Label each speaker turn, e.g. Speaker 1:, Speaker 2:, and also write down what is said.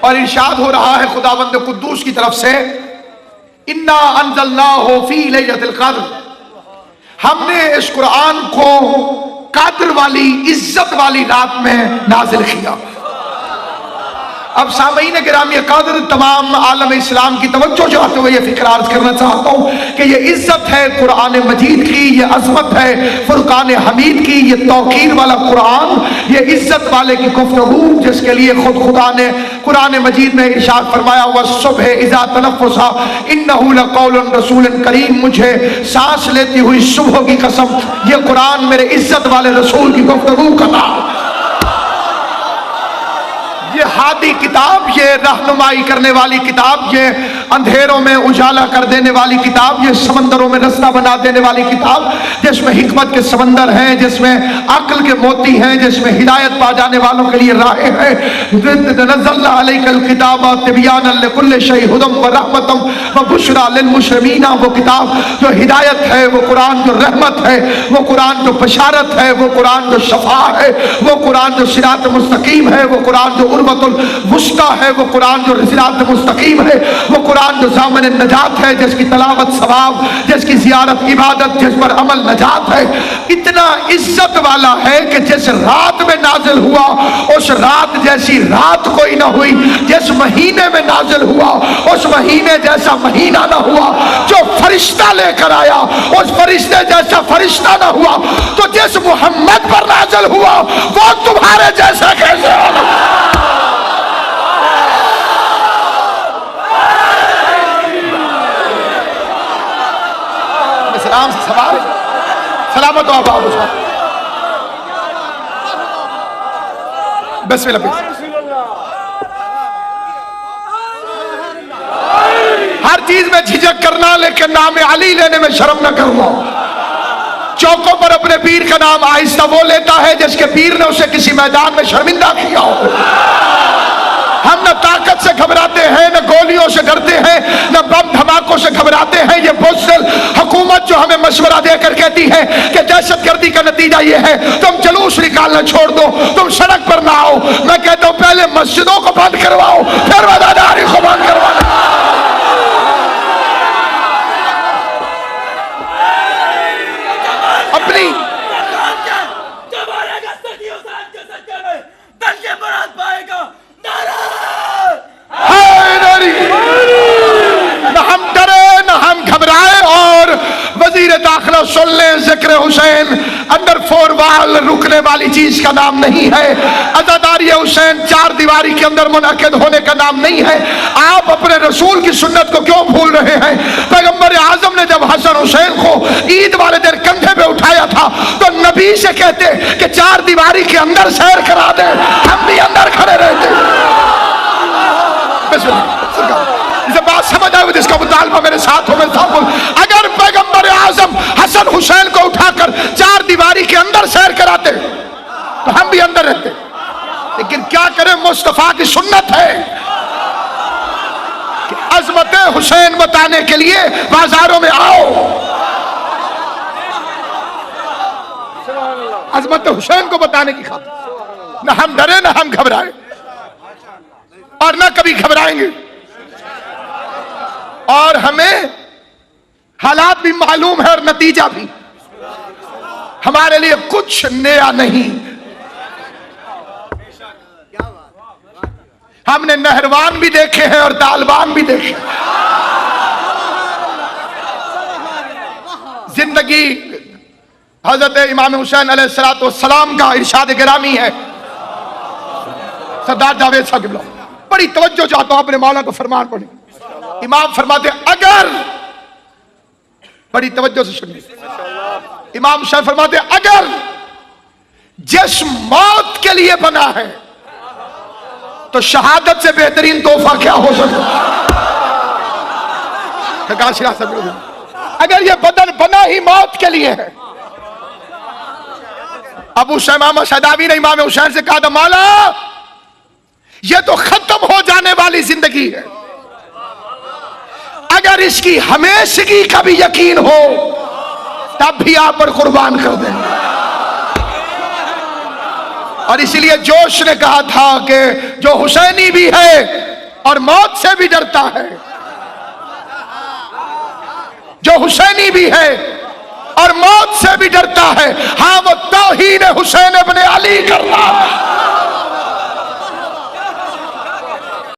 Speaker 1: और इरशाद हो रहा है खुदावंद कुद्दूस की तरफ से, इन्ना अंज़लनाहु फी लैलतिल क़द्र, हमने इस कुरान को कादर वाली, इज्जत वाली रात में नाजिल किया। अब सामईन गिरामी कादर, तमाम आलम इस्लाम की तवज्जो चाहते हुए ये फिक्र अर्ज करना चाहता हूँ कि ये इज्जत है कुरान मजीद की, ये अजमत है फुरकान हमीद की, ये तौकीर वाला कुरान, ये इज्जत वाले की गुफ्तगू, जिसके लिए खुद खुदा ने कुरान मजीद में इरशाद फरमाया हुआ, सुबह इज़ा तनफ़्फ़ुसा इन्नहु लक़ौलुन रसूलुन करीम, मुझे सांस लेती हुई सुबह की कसम, ये कुरान मेरे इज्जत वाले रसूल की गुफ्तगू का नाम। ये हादी किताब, ये रहनुमाई करने वाली किताब, ये अंधेरों में उजाला कर देने वाली किताब, ये समंदरों में रास्ता बना देने वाली किताब, जिसमें हिकमत के समंदर हैं, जिसमें अक्ल के मोती हैं, जिसमें हिदायत पा जाने वालों के लिए राहें हैं। नज़्ज़लना अलैकल किताब तिबयानन लिकुल्लि शै हुदम व रहमतम व बुशरा लिल मुस्लिमीन, वो किताब जो हिदायत है, वो कुरान जो रहमत है, वो कुरान जो बशारत है, वो कुरान जो शफा है, वो कुरान जो सिरात मुस्तकीम है, वो कुरान जो वुस्ता है, वो कुरान जो सिरात मुस्तकीम है, वो कुरान जो ज़ामन नजात है, जिसकी तलावत सवाब, जिसकी ज़ियारत इबादत, जिस पर अमल नजात है। इतना इज्जत वाला है कि जिस रात में नाजिल हुआ उस रात जैसी रात कोई ना हुई, जिस महीने में नाजिल हुआ उस महीने जैसा महीना ना हुआ, जो फरिश्ता लेकर आया उस फरिश्ते जैसा फरिश्ता ना हुआ, तो जिस मोहम्मद पर नाजिल हुआ वो तुम्हारे जैसा कैसे होगा? सलाम से सवाल, सलामत आबाद बिस्मिल्लाह। हर चीज में झिझक करना, लेकिन नाम अली लेने में शर्म न करना। चौकों पर अपने पीर का नाम आहिस्ता वो लेता है जिसके पीर ने उसे किसी मैदान में शर्मिंदा किया हो। हम न ताकत से घबराते हैं, न गोलियों से डरते हैं, न बम धमाकों से घबराते हैं। ये बुज़दिल हुकूमत जो हमें मशवरा देकर कहती है कि दहशतगर्दी का नतीजा ये है तुम जुलूस निकालना छोड़ दो, तुम सड़क पर ना आओ, मैं कहता हूं पहले मस्जिदों को बंद करवाओ, फिर वफादारी को बंद करवाओ। अपनी न हम डरे न हम घबराए, और वजीर दाखिला सुन ले, जिक्र हुसैन अंदर फोर वाल रुकने वाली चीज का नाम नहीं है। अज़ादारी हुसैन चार दीवारी के अंदर मुनअक्किद होने का नाम नहीं है। आप अपने रसूल की सुन्नत को क्यों भूल रहे हैं? पैगंबर आजम ने जब हसन हुसैन को ईद वाले दिन कंधे पे उठाया था तो नबी से कहते कि चार दीवारी के अंदर सैर करा दे, हम भी अंदर खड़े रहते। इसे बात समझ आए, जिसका मुतालबा मेरे साथ हो, अगर पैगंबर आजम हसन हुसैन को उठाकर चार दीवारी के अंदर सैर कराते तो हम भी अंदर रहते। लेकिन क्या करें, मुस्तफा की सुन्नत है कि अजमत हुसैन बताने के लिए बाजारों में आओ। अजमत हुसैन को बताने की खातिर न हम डरे न हम घबराए, और न कभी घबराएंगे। और हमें हालात भी मालूम है और नतीजा भी। हमारे लिए कुछ नया नहीं। हमने नहरवान भी देखे हैं और तालिबान भी देखे। जिंदगी हजरत इमाम हुसैन अलैहिस्सलाम का इरशाद गिरामी है। सरदार जावेद साहब बड़ी तवज्जो चाहता हूं अपने मौला को फरमान पढ़े। इमाम फरमाते अगर, बड़ी तवज्जो से सुनिए, इमाम शाह फरमाते अगर जिस मौत के लिए बना है तो शहादत से बेहतरीन तोहफा क्या हो सकता है? अगर ये बदन बना ही मौत के लिए है। अबू शमामा शदावी ने इमाम हुसैन से कहा था मौला ये तो खत्म हो जाने वाली जिंदगी है, अगर इसकी हमेशगी का भी यकीन हो तब भी आप पर कुर्बान कर देंगे। और इसलिए जोश ने कहा था कि जो हुसैनी भी है और मौत से भी डरता है, जो हुसैनी भी है और मौत से भी डरता है। हाँ, वो तौहीन हुसैन इब्ने अली का